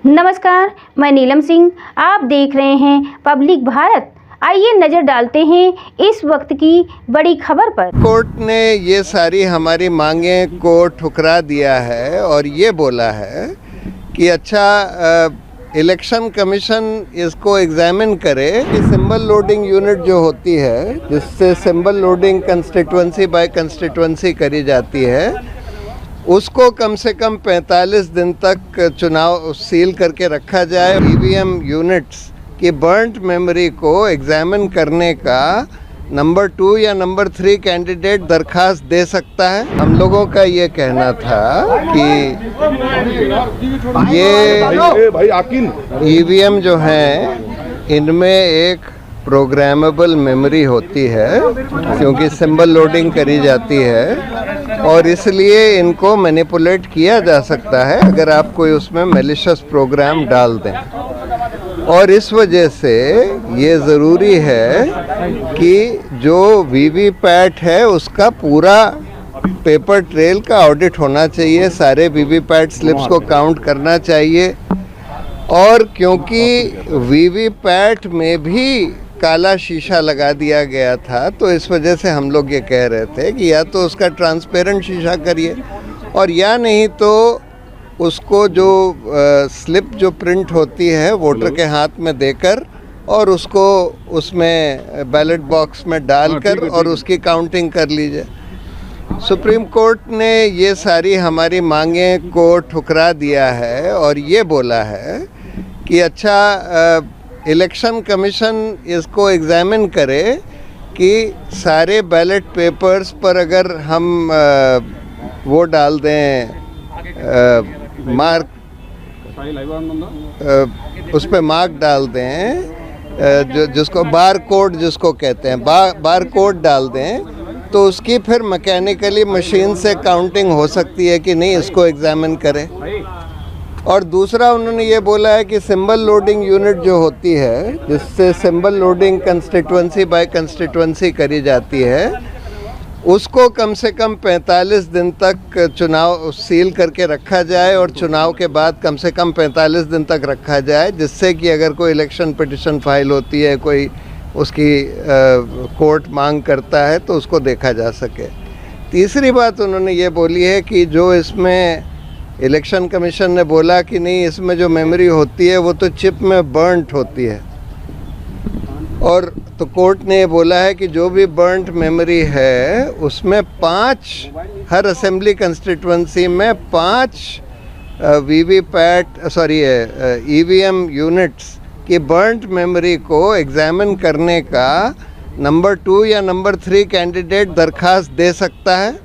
नमस्कार, मैं नीलम सिंह। आप देख रहे हैं पब्लिक भारत। आइए नजर डालते हैं इस वक्त की बड़ी खबर पर। कोर्ट ने ये सारी हमारी मांगें को ठुकरा दिया है और ये बोला है कि अच्छा इलेक्शन कमीशन इसको एग्जामिन करे कि सिंबल लोडिंग यूनिट जो होती है, जिससे symbol loading constituency by constituency करी जाती है, उसको कम से कम 45 दिन तक चुनाव सील करके रखा जाए। ईवीएम यूनिट्स की बर्न्ट मेमोरी को एग्जामिन करने का नंबर 2 या नंबर 3 कैंडिडेट दरखास्त दे सकता है। हम लोगों का ये कहना था कि ये ईवीएम जो हैं इनमें एक प्रोग्रामेबल मेमोरी होती है, क्योंकि सिंबल लोडिंग करी जाती है और इसलिए इनको मैनिपुलेट किया जा सकता है अगर आप कोई उसमें मैलिशियस प्रोग्राम डाल दें। और इस वजह से ये ज़रूरी है कि जो वीवीपैट है उसका पूरा पेपर ट्रेल का ऑडिट होना चाहिए, सारे वीवीपैट स्लिप्स को काउंट करना चाहिए। और क्योंकि वीवीपैट में भी काला शीशा लगा दिया गया था, तो इस वजह से हम लोग ये कह रहे थे कि या तो उसका ट्रांसपेरेंट शीशा करिए और या नहीं तो उसको जो स्लिप जो प्रिंट होती है वोटर के हाथ में देकर और उसको उसमें बैलेट बॉक्स में डालकर और उसकी काउंटिंग कर लीजिए। सुप्रीम कोर्ट ने ये सारी हमारी मांगें को ठुकरा दिया है और ये बोला है कि अच्छा इलेक्शन कमीशन इसको एग्जामिन करे कि सारे बैलेट पेपर्स पर अगर हम वो डाल दें मार्क, उस पर मार्क डाल दें, जिसको बार कोड जिसको कहते हैं, बार कोड डाल दें, तो उसकी फिर मैकेनिकली मशीन से काउंटिंग हो सकती है कि नहीं, इसको एग्जामिन करें। और दूसरा उन्होंने ये बोला है कि सिंबल लोडिंग यूनिट जो होती है, जिससे symbol loading constituency by constituency करी जाती है, उसको कम से कम 45 दिन तक चुनाव सील करके रखा जाए और चुनाव के बाद कम से कम 45 दिन तक रखा जाए, जिससे कि अगर कोई इलेक्शन पिटिशन फाइल होती है, कोई उसकी कोर्ट मांग करता है, तो उसको देखा जा सके। तीसरी बात उन्होंने ये बोली है कि जो इसमें इलेक्शन कमीशन ने बोला कि नहीं, इसमें जो मेमोरी होती है वो तो चिप में बर्न्ट होती है, और तो कोर्ट ने ये बोला है कि जो भी बर्न्ट मेमोरी है उसमें 5 हर असेंबली कंस्टिट्यूएंसी में 5 ईवीएम यूनिट्स की बर्न्ट मेमोरी को एग्जामिन करने का नंबर 2 या नंबर 3 कैंडिडेट दरखास्त दे सकता है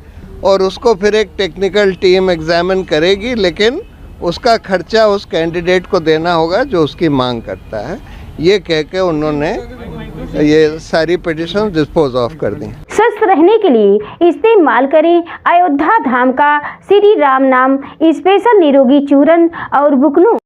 और उसको फिर एक टेक्निकल टीम एग्जामिन करेगी, लेकिन उसका खर्चा उस कैंडिडेट को देना होगा जो उसकी मांग करता है। ये कह के उन्होंने ये सारी पिटिशन डिस्पोज ऑफ कर दी। स्वस्थ रहने के लिए इस्तेमाल करें अयोध्या धाम का श्री राम नाम स्पेशल निरोगी चूर्ण और बुकनू।